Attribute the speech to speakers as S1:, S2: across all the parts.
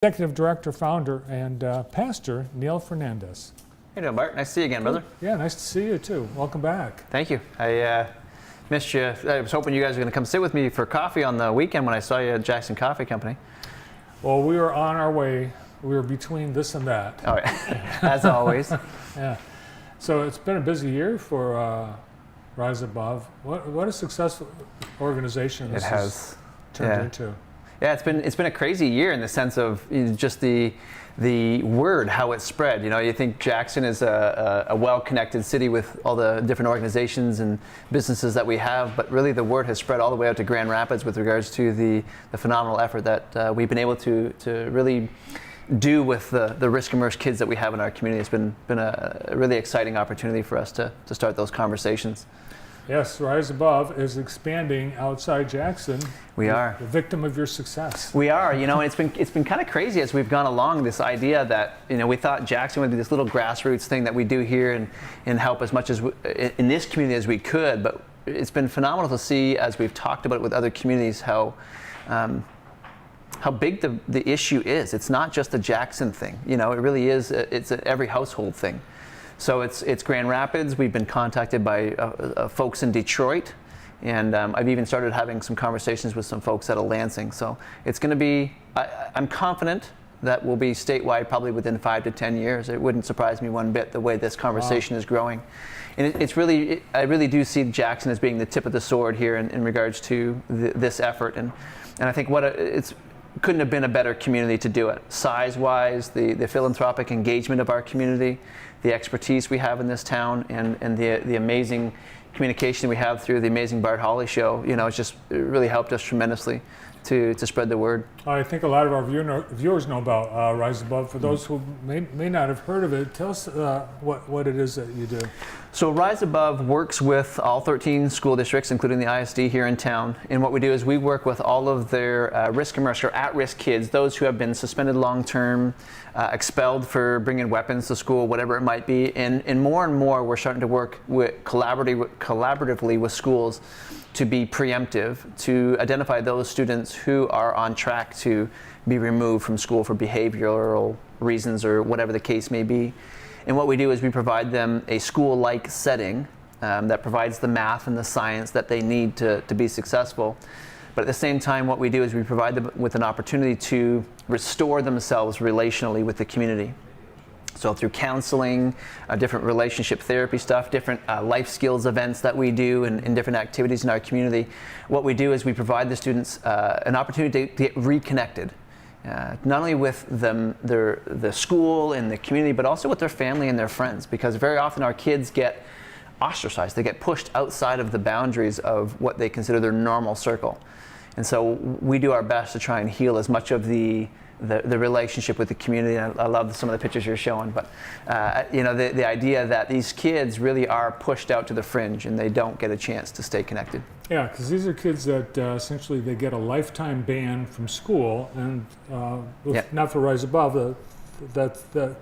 S1: Executive Director, Founder, and Pastor Neil Fernandez.
S2: Hey, doing, Bart? Nice to see you again, brother.
S1: Yeah, nice to see you too. Welcome back.
S2: Thank you. I missed you. I was hoping you guys were going to come sit with me for coffee on the weekend when I saw you at Jackson Coffee Company.
S1: Well, we were on our way. We were between this and that.
S2: Oh, yeah. As always.
S1: Yeah. So it's been a busy year for Rise Above. What a successful organization this has turned into.
S2: Yeah, it's been a crazy year in the sense of just the word, how it spread. You know, you think Jackson is a well-connected city with all the different organizations and businesses that we have, but really the word has spread all the way out to Grand Rapids with regards to the phenomenal effort that we've been able to really do with the risk-immersed kids that we have in our community. It's been a really exciting opportunity for us to start those conversations.
S1: Yes, Rise Above is expanding outside Jackson.
S2: We are
S1: the victim of your success.
S2: We are, you know, and it's been kind of crazy as we've gone along. This idea that we thought Jackson would be this little grassroots thing that we do here and help as much as in this community as we could. But it's been phenomenal to see as we've talked about it with other communities how big the issue is. It's not just a Jackson thing. You know, it really is. It's an every household thing. So it's Grand Rapids. We've been contacted by folks in Detroit, and I've even started having some conversations with some folks out of Lansing. So it's going to be, I'm confident that we'll be statewide probably within 5 to 10 years. It wouldn't surprise me one bit the way this conversation is growing. And I really do see Jackson as being the tip of the sword here in regards to this effort. And I think it's couldn't have been a better community to do it. Size-wise, the philanthropic engagement of our community, the expertise we have in this town, and the amazing communication we have through the amazing Bart Holly show. You know, it really helped us tremendously to spread the word.
S1: I think a lot of our viewers know about Rise Above. For those who may not have heard of it, tell us what it is that you do.
S2: So Rise Above works with all 13 school districts, including the ISD here in town. And what we do is we work with all of their risk-immersed or at-risk kids, those who have been suspended long-term, expelled for bringing weapons to school, whatever it might be. And more we're starting to work collaboratively with schools to be preemptive, to identify those students who are on track to be removed from school for behavioral reasons or whatever the case may be. And what we do is we provide them a school-like setting that provides the math and the science that they need to be successful. But at the same time, what we do is we provide them with an opportunity to restore themselves relationally with the community. So through counseling, different relationship therapy stuff, different life skills events that we do and different activities in our community, what we do is we provide the students an opportunity to get reconnected. Not only with the school and the community, but also with their family and their friends, because very often our kids get ostracized. They get pushed outside of the boundaries of what they consider their normal circle. And so we do our best to try and heal as much of the relationship with the community. I love some of the pictures you're showing, but the idea that these kids really are pushed out to the fringe and they don't get a chance to stay connected.
S1: Yeah, because these are kids that essentially they get a lifetime ban from school, and not for Rise Above, that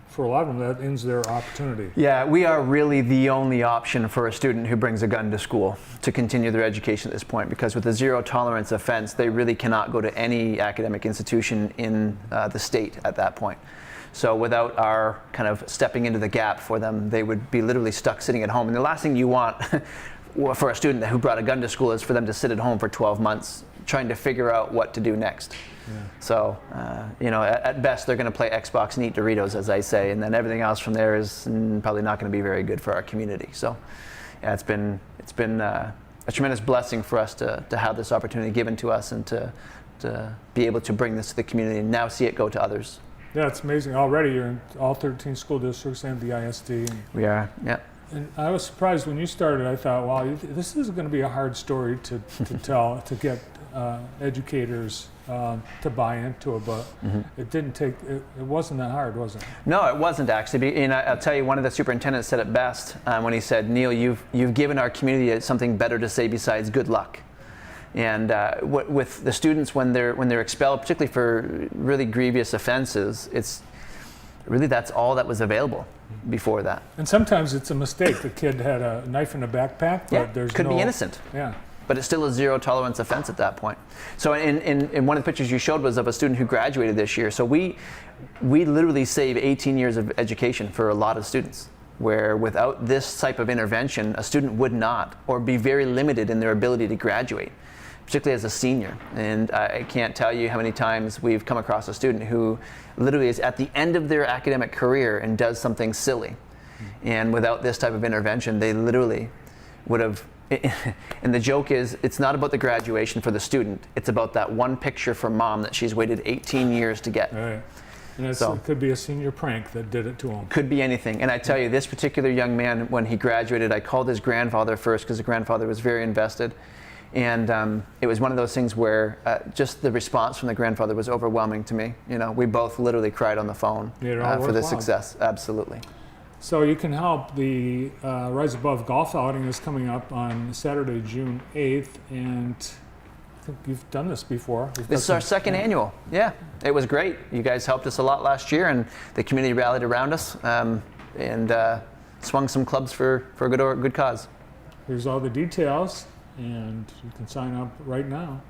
S1: for a lot of them that ends their opportunity.
S2: Yeah, we are really the only option for a student who brings a gun to school to continue their education at this point, because with the zero tolerance offense, they really cannot go to any academic institution in the state at that point. So without our kind of stepping into the gap for them, they would be literally stuck sitting at home. And the last thing you want for a student who brought a gun to school is for them to sit at home for 12 months trying to figure out what to do next. Yeah. So, at best, they're going to play Xbox and eat Doritos, as I say, and then everything else from there is probably not going to be very good for our community. So, yeah, it's been a tremendous blessing for us to have this opportunity given to us and to be able to bring this to the community and now see it go to others.
S1: Yeah, it's amazing. Already you're in all 13 school districts and the ISD.
S2: We are, yeah.
S1: And I was surprised when you started. I thought, wow, this is going to be a hard story to tell, to get educators to buy into it, but it didn't take, it wasn't that hard, was it?
S2: No, it wasn't actually. And I'll tell you, one of the superintendents said it best when he said, Neil, you've given our community something better to say besides good luck. And with the students, when they're expelled, particularly for really grievous offenses, it's really that's all that was available before that.
S1: And sometimes it's a mistake. The kid had a knife in a backpack, but
S2: could be innocent.
S1: Yeah.
S2: but it's still a zero tolerance offense at that point. So in one of the pictures you showed was of a student who graduated this year. So we literally save 18 years of education for a lot of students, where without this type of intervention, a student would not, or be very limited in their ability to graduate, particularly as a senior. And I can't tell you how many times we've come across a student who literally is at the end of their academic career and does something silly. And without this type of intervention, they literally would have, and the joke is, it's not about the graduation for the student, it's about that one picture from mom that she's waited 18 years to get.
S1: Right. And it could be a senior prank that did it to him.
S2: Could be anything. And I tell you, this particular young man, when he graduated, I called his grandfather first because the grandfather was very invested. And it was one of those things where just the response from the grandfather was overwhelming to me. You know, we both literally cried on the phone for the success. Absolutely.
S1: So you can help. The Rise Above golf outing is coming up on Saturday, June 8th, and I think you've done this before.
S2: This is our second annual. Yeah, it was great. You guys helped us a lot last year, and the community rallied around us and swung some clubs for a good cause.
S1: Here's all the details, and you can sign up right now.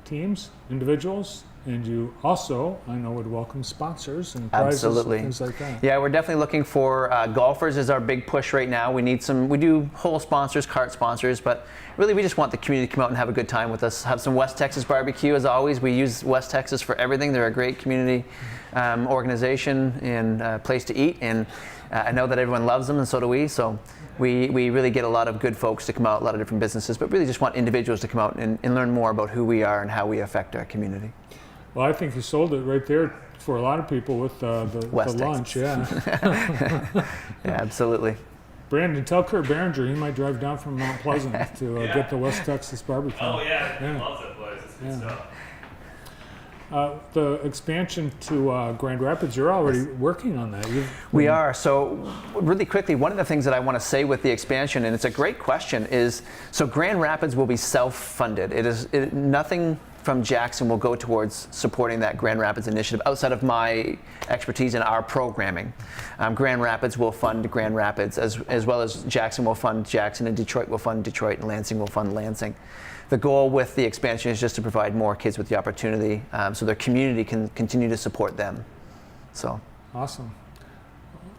S1: Teams, individuals, and you also, I know, would welcome sponsors and prizes and things like that.
S2: Yeah, we're definitely looking for golfers is our big push right now. We need some, we do whole sponsors, cart sponsors, but really we just want the community to come out and have a good time with us. Have some West Texas barbecue as always. We use West Texas for everything. They're a great community organization and place to eat, and I know that everyone loves them, and so do we. So we really get a lot of good folks to come out, a lot of different businesses, but really just want individuals to come out and learn more about who we are and how we affect our community.
S1: Well, I think you sold it right there for a lot of people with the lunch. Yeah.
S2: Yeah, absolutely.
S1: Brandon, tell Kurt Behringer he might drive down from Mount Pleasant to get the West Texas barbecue.
S3: Oh yeah, he loves that place. It's good stuff.
S1: The expansion to Grand Rapids, you're already working on that.
S2: We are. So really quickly, one of the things that I want to say with the expansion, and it's a great question, is so Grand Rapids will be self-funded. Nothing from Jackson will go towards supporting that Grand Rapids initiative outside of my expertise in our programming. Grand Rapids will fund Grand Rapids as well as Jackson will fund Jackson, and Detroit will fund Detroit, and Lansing will fund Lansing. The goal with the expansion is just to provide more kids with the opportunity so their community can continue to support them. So
S1: awesome.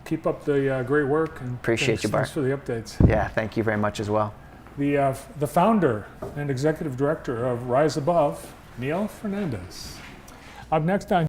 S1: Keep up the great work, and
S2: appreciate you, Bart.
S1: Thanks for the updates.
S2: Yeah, thank you very much as well.
S1: The founder and executive director of Rise Above, Neil Fernandez. Up next on